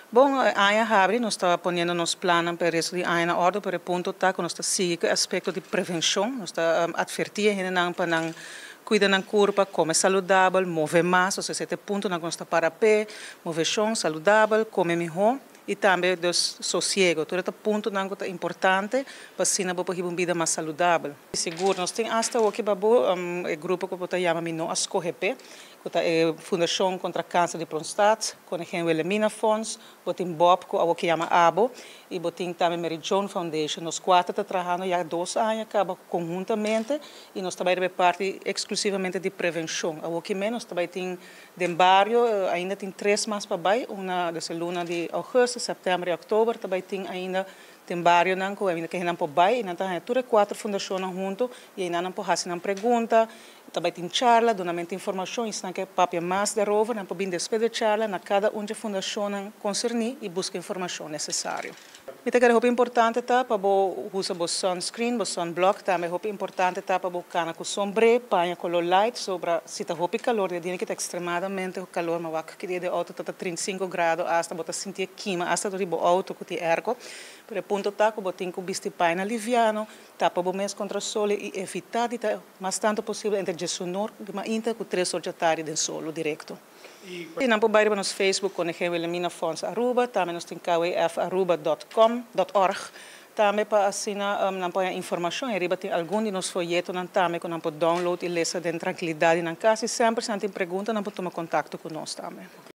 Bom, aia abre, nós estamos ponendo nos planos para isso de aia na ordem, para o ponto tá, que nós estamos seguindo o aspecto de prevenção, nós estamos advertindo para não cuidar da corpo, comer saudável, mover mais, ou seja, esse ponto nós estamos para pé, mover chão, saudável, comer melhor. E também dos sossego. Todo esse ponto é importante para assim uma vida mais saudável. Seguro, nós temos hasta o que o grupo que a chama no ASCOGP, que é a Fundação contra Câncer de Prostate, com a Melamina Funds, botem Bob, o que chama ABO, e botem também Mary Joan Foundation. Nós quatro estamos trabalhando há 2 anos, conjuntamente, e nós trabalhamos parte exclusivamente de prevenção. O que menos também tem de barrio, ainda tem 3 mais para baixo, uma dessa luna de agosto, setembro e outubro, também tem ainda tem barrio não que ainda que não pode baixo, ainda tem todas 4 fundações junto e ainda não pode fazer uma pergunta, também tem charla, donamento de informação, isso não é papel mais darover, não pode vir despedir de charla, na cada uma fundação concernir e buscar informação necessária. Então, é importante para usar o sunscreen, o sunblock, também é importante para buscar com sombra, panha com light, sobre se está calor, de dia que está extremadamente calor, mas que dia de alto está 35 graus, hasta botar sentir queima, hasta do ribo alto que te ergo, para ponto tá que botem com bisti paina liviano, tapa o mês contra o sol e evitar de mais tanto possível entre o sonor, mas ainda com 3 horas da tarde de solo direto. E não pode nos Facebook com a Melamina Funds Aruba, também nós temos kwefaruba.org, também para assim não pode informação, e tem algum de nos folhetos também que não pode download e ler de tranquilidade na casa, e sempre se tem pergunta não pode tomar contato com nós também.